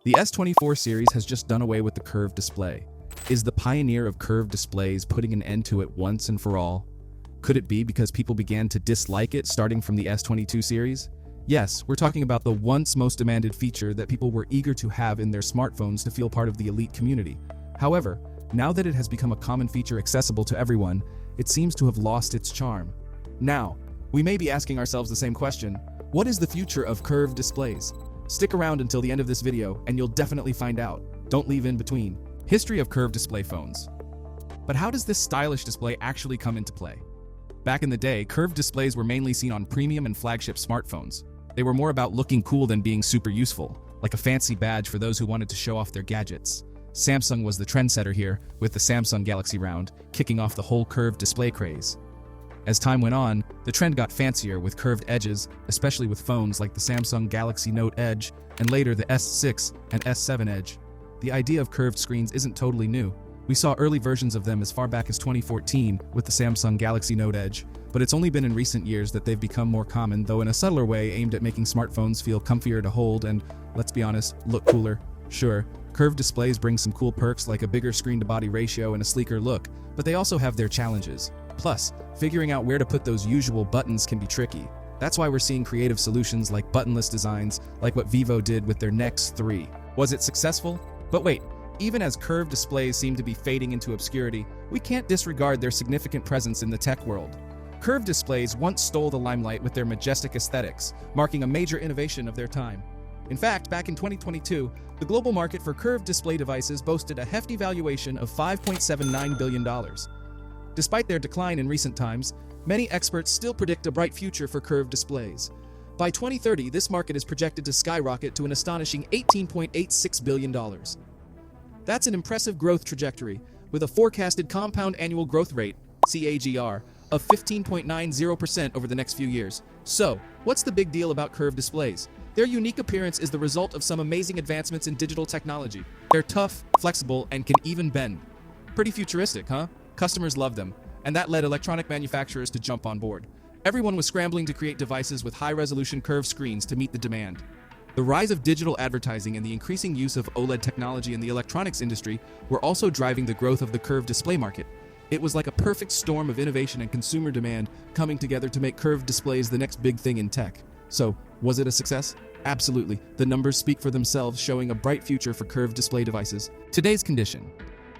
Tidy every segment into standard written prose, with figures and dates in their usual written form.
The S24 series has just done away with the curved display. Is the pioneer of curved displays putting an end to it once and for all? Could it be because people began to dislike it starting from the S22 series? Yes, we're talking about the once most demanded feature that people were eager to have in their smartphones to feel part of the elite community. However, now that it has become a common feature accessible to everyone, it seems to have lost its charm. Now, we may be asking ourselves the same question: what is the future of curved displays? Stick around until the end of this video and you'll definitely find out. Don't leave in between. History of curved display phones. But how does this stylish display actually come into play? Back in the day, curved displays were mainly seen on premium and flagship smartphones. They were more about looking cool than being super useful, like a fancy badge for those who wanted to show off their gadgets. Samsung was the trendsetter here, with the Samsung Galaxy Round, kicking off the whole curved display craze. As time went on, the trend got fancier with curved edges, especially with phones like the Samsung Galaxy Note Edge, and later the S6 and S7 Edge. The idea of curved screens isn't totally new. We saw early versions of them as far back as 2014 with the Samsung Galaxy Note Edge, but it's only been in recent years that they've become more common, though in a subtler way aimed at making smartphones feel comfier to hold and, let's be honest, look cooler. Sure, curved displays bring some cool perks like a bigger screen-to-body ratio and a sleeker look, but they also have their challenges. Plus, figuring out where to put those usual buttons can be tricky. That's why we're seeing creative solutions like buttonless designs, like what Vivo did with their Nex 3. Was it successful? But wait, even as curved displays seem to be fading into obscurity, we can't disregard their significant presence in the tech world. Curved displays once stole the limelight with their majestic aesthetics, marking a major innovation of their time. In fact, back in 2022, the global market for curved display devices boasted a hefty valuation of $5.79 billion. Despite their decline in recent times, many experts still predict a bright future for curved displays. By 2030, this market is projected to skyrocket to an astonishing $18.86 billion. That's an impressive growth trajectory, with a forecasted compound annual growth rate, CAGR, of 15.90% over the next few years. So, what's the big deal about curved displays? Their unique appearance is the result of some amazing advancements in digital technology. They're tough, flexible, and can even bend. Pretty futuristic, huh? Customers love them, and that led electronic manufacturers to jump on board. Everyone was scrambling to create devices with high-resolution curved screens to meet the demand. The rise of digital advertising and the increasing use of OLED technology in the electronics industry were also driving the growth of the curved display market. It was like a perfect storm of innovation and consumer demand coming together to make curved displays the next big thing in tech. So, was it a success? Absolutely. The numbers speak for themselves, showing a bright future for curved display devices. Today's condition.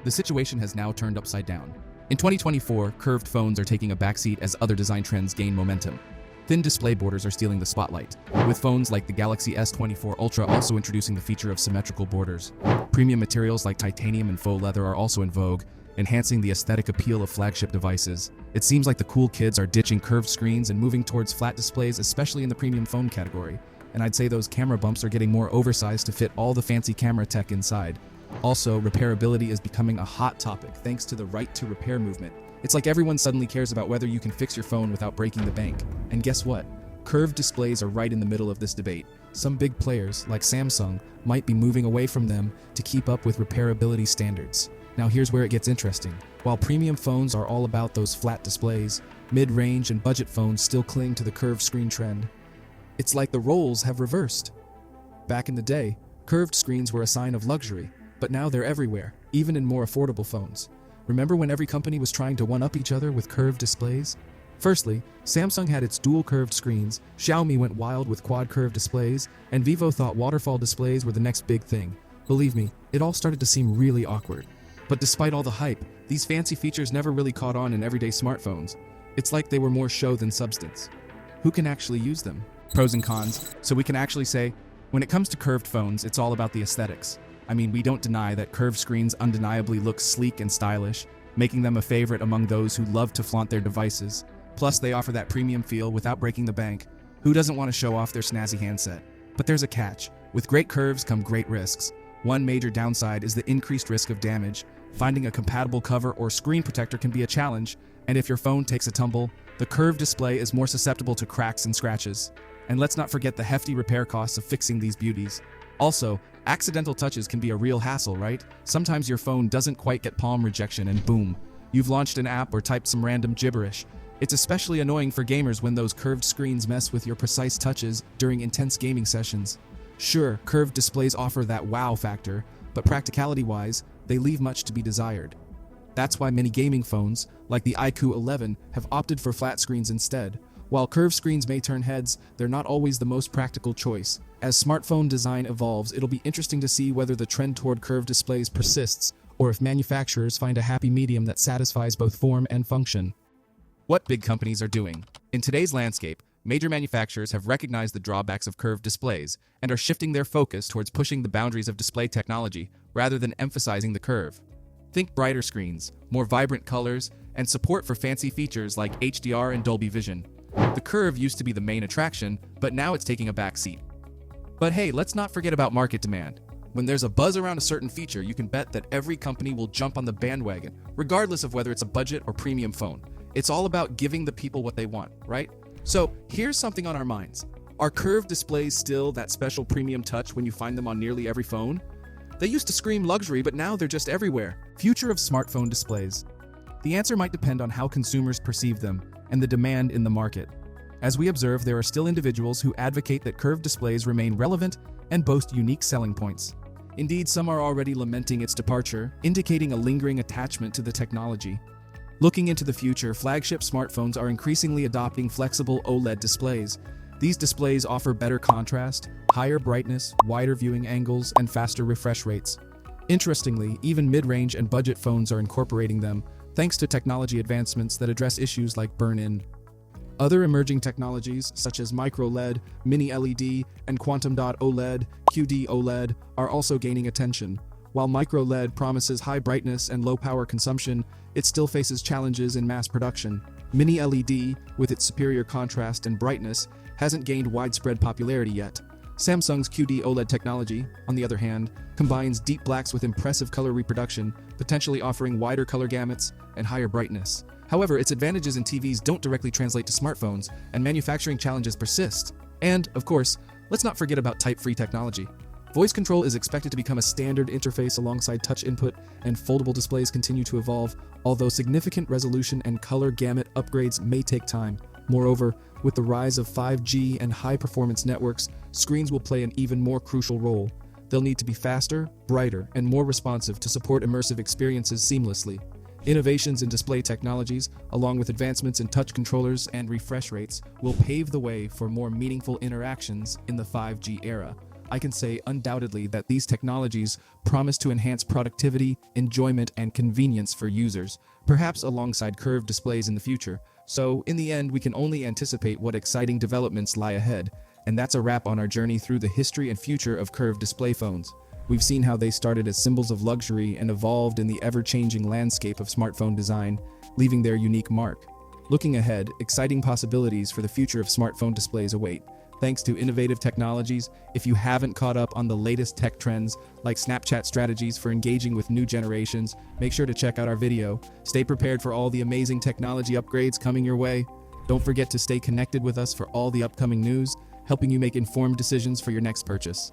The situation has now turned upside down. In 2024, curved phones are taking a backseat as other design trends gain momentum. Thin display borders are stealing the spotlight, with phones like the Galaxy S24 Ultra also introducing the feature of symmetrical borders. Premium materials like titanium and faux leather are also in vogue, enhancing the aesthetic appeal of flagship devices. It seems like the cool kids are ditching curved screens and moving towards flat displays, especially in the premium phone category. And I'd say those camera bumps are getting more oversized to fit all the fancy camera tech inside. Also, repairability is becoming a hot topic thanks to the right to repair movement. It's like everyone suddenly cares about whether you can fix your phone without breaking the bank. And guess what? Curved displays are right in the middle of this debate. Some big players, like Samsung, might be moving away from them to keep up with repairability standards. Now here's where it gets interesting. While premium phones are all about those flat displays, mid-range and budget phones still cling to the curved screen trend. It's like the roles have reversed. Back in the day, curved screens were a sign of luxury, but now they're everywhere, even in more affordable phones. Remember when every company was trying to one-up each other with curved displays? Firstly, Samsung had its dual curved screens, Xiaomi went wild with quad curved displays, and Vivo thought waterfall displays were the next big thing. Believe me, it all started to seem really awkward. But despite all the hype, these fancy features never really caught on in everyday smartphones. It's like they were more show than substance. Who can actually use them? Pros and cons. So we can actually say, when it comes to curved phones, it's all about the aesthetics. I mean, we don't deny that curved screens undeniably look sleek and stylish, making them a favorite among those who love to flaunt their devices. Plus, they offer that premium feel without breaking the bank. Who doesn't want to show off their snazzy handset? But there's a catch. With great curves come great risks. One major downside is the increased risk of damage. Finding a compatible cover or screen protector can be a challenge, and if your phone takes a tumble, the curved display is more susceptible to cracks and scratches. And let's not forget the hefty repair costs of fixing these beauties. Also, accidental touches can be a real hassle, right? Sometimes your phone doesn't quite get palm rejection and boom, you've launched an app or typed some random gibberish. It's especially annoying for gamers when those curved screens mess with your precise touches during intense gaming sessions. Sure, curved displays offer that wow factor, but practicality-wise, they leave much to be desired. That's why many gaming phones, like the iQOO 11, have opted for flat screens instead. While curved screens may turn heads, they're not always the most practical choice. As smartphone design evolves, it'll be interesting to see whether the trend toward curved displays persists, or if manufacturers find a happy medium that satisfies both form and function. What big companies are doing. In today's landscape, major manufacturers have recognized the drawbacks of curved displays and are shifting their focus towards pushing the boundaries of display technology rather than emphasizing the curve. Think brighter screens, more vibrant colors, and support for fancy features like HDR and Dolby Vision. The curve used to be the main attraction, but now it's taking a back seat. But hey, let's not forget about market demand. When there's a buzz around a certain feature, you can bet that every company will jump on the bandwagon, regardless of whether it's a budget or premium phone. It's all about giving the people what they want, right? So here's something on our minds. Are curved displays still that special premium touch when you find them on nearly every phone? They used to scream luxury, but now they're just everywhere. Future of smartphone displays. The answer might depend on how consumers perceive them and the demand in the market. As we observe, there are still individuals who advocate that curved displays remain relevant and boast unique selling points. Indeed, some are already lamenting its departure, indicating a lingering attachment to the technology. Looking into the future, flagship smartphones are increasingly adopting flexible OLED displays. These displays offer better contrast, higher brightness, wider viewing angles, and faster refresh rates. Interestingly, even mid-range and budget phones are incorporating them, thanks to technology advancements that address issues like burn-in. Other emerging technologies, such as micro-LED, mini-LED, and quantum dot OLED, QD-OLED, are also gaining attention. While micro-LED promises high brightness and low power consumption, it still faces challenges in mass production. Mini-LED, with its superior contrast and brightness, hasn't gained widespread popularity yet. Samsung's QD OLED technology, on the other hand, combines deep blacks with impressive color reproduction, potentially offering wider color gamuts and higher brightness. However, its advantages in TVs don't directly translate to smartphones, and manufacturing challenges persist. And, of course, let's not forget about type-free technology. Voice control is expected to become a standard interface alongside touch input, and foldable displays continue to evolve, although significant resolution and color gamut upgrades may take time. Moreover, with the rise of 5G and high-performance networks, screens will play an even more crucial role. They'll need to be faster, brighter, and more responsive to support immersive experiences seamlessly. Innovations in display technologies, along with advancements in touch controllers and refresh rates, will pave the way for more meaningful interactions in the 5G era. I can say undoubtedly that these technologies promise to enhance productivity, enjoyment, and convenience for users, perhaps alongside curved displays in the future. So, in the end, we can only anticipate what exciting developments lie ahead. And that's a wrap on our journey through the history and future of curved display phones. We've seen how they started as symbols of luxury and evolved in the ever-changing landscape of smartphone design, leaving their unique mark. Looking ahead, exciting possibilities for the future of smartphone displays await. Thanks to innovative technologies, if you haven't caught up on the latest tech trends, like Snapchat strategies for engaging with new generations, make sure to check out our video. Stay prepared for all the amazing technology upgrades coming your way. Don't forget to stay connected with us for all the upcoming news, helping you make informed decisions for your next purchase.